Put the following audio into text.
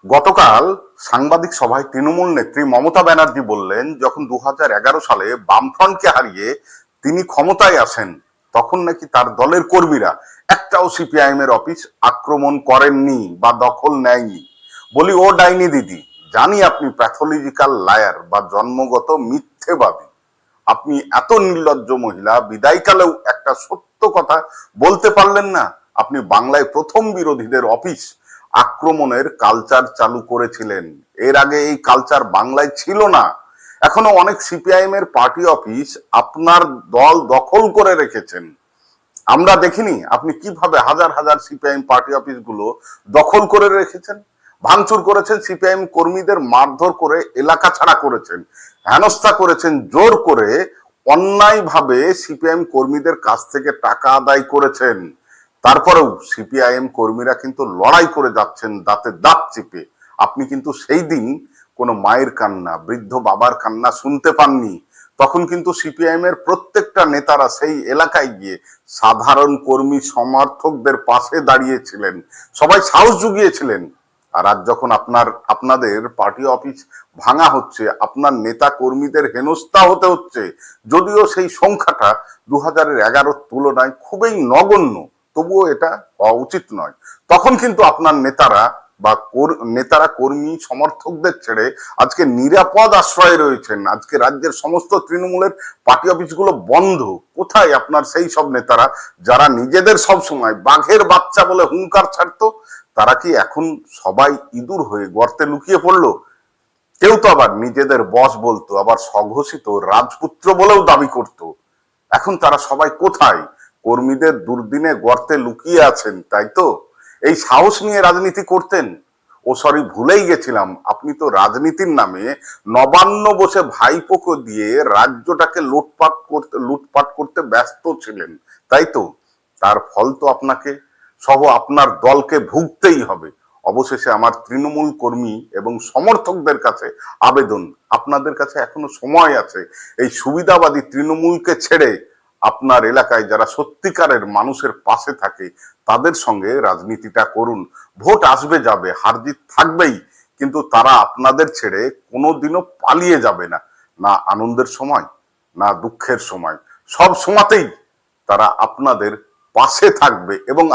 গতকাল সাংবাদিক সভায় তৃণমূল নেত্রী মমতা ব্যানার্জি বললেন, যখন 2011 সালে বামফ্রন্টকে হারিয়ে তিনি ক্ষমতায় আসেন, তখন নাকি তার দলের কর্মীরা একটাও সিপিআইএম এর অফিস আক্রমণ করেননি বা দখল নেয়নি। বলি, ও ডাইনি দিদি, জানি আপনি প্যাথোলজিক্যাল লায়ার বা জন্মগত মিথ্যেবাদী। আপনি এত নির্লজ্জ মহিলা, বিদায়কালেও একটা সত্য কথা বলতে পারলেন না। আপনি বাংলায় প্রথম বিরোধীদের অফিস আক্রমণের কালচার চালু করেছিলেন। এর আগে এই কালচার বাংলায় ছিল না। এখনো অনেক সিপিআইএম এর পার্টি অফিস আপনার দল দখল করে রেখেছেন। আমরা দেখিনি আপনি কিভাবে হাজার হাজার সিপিআইএম পার্টি অফিস গুলো দখল করে রেখেছেন, ভাঙচুর করেছেন, সিপিআইএম কর্মীদের মারধর করে এলাকা ছাড়া করেছেন, হেনস্থা করেছেন, জোর করে অন্যায়ভাবে সিপিআইএম কর্মীদের কাছ থেকে টাকা আদায় করেছেন। তারপরেও সিপিআইএম কর্মীরা কিন্তু লড়াই করে যাচ্ছেন দাঁতে দাঁত চিপে। আপনি কিন্তু সেই দিন কোনো মায়ের কান্না, বৃদ্ধ বাবার কান্না শুনতে পাননি। তখন কিন্তু সিপিআইএম এর প্রত্যেকটা নেতারা সেই এলাকায় গিয়ে সাধারণ কর্মী সমর্থকদের পাশে দাঁড়িয়েছিলেন, সবাই সাহস জুগিয়েছিলেন। আর আজ যখন আপনাদের পার্টি অফিস ভাঙা হচ্ছে, আপনার নেতা কর্মীদের হেনস্থা হতে হচ্ছে, যদিও সেই সংখ্যাটা 2011 তুলনায় খুবই নগণ্য, তবুও এটা হওয়া উচিত নয়। তখন কিন্তু আপনার নেতারা কর্মী সমর্থকদের ছেড়ে আজকে নিরাপদ আশ্রয়ে রয়েছেন। আজকে রাজ্যের সমস্ত তৃণমূলের পার্টি অফিসগুলো বন্ধ। কোথায় আপনার সেই সব নেতারা যারা নিজেদের সব সময় বাঘের বাচ্চা বলে হুঙ্কার ছাড়তো? তারা কি এখন সবাই ইঁদুর হয়ে গর্তে লুকিয়ে পড়লো? কেউ তো আবার নিজেদের বস বলতো, আবার স্বঘোষিত রাজপুত্র বলেও দাবি করত। এখন তারা সবাই কোথায়? কর্মীদের দুর্দিনে গর্তে লুকিয়ে আছেন, তাই তো? এই সাহস নিয়ে রাজনীতি করতেন? ও সরি, ভুলেই গেছিলাম, আপনি তো রাজনীতির নামে নবান্ন বসে ভাইপোকে দিয়ে রাজ্যটাকে লুটপাট করতে ব্যস্ত ছিলেন, তাই তো? তার ফল তো আপনাকে সহ আপনার দলকে ভুগতেই হবে। অবশেষে আমার তৃণমূল কর্মী এবং সমর্থকদের কাছে আবেদন, আপনাদের কাছে এখনো সময় আছে। এই সুবিধাবাদী তৃণমূলকে ছেড়ে আপনার এলাকায় যারা সত্যিকারের মানুষের পাশে থাকে তাদের সঙ্গে রাজনীতিটা করুন। ভোট আসবে যাবে, হারজিত থাকবেই, কিন্তু তারা আপনাদের ছেড়ে কোনোদিনও পালিয়ে যাবে না। না আনন্দের সময়, না দুঃখের সময়, সব সময়তেই তারা আপনাদের পাশে থাকবে এবং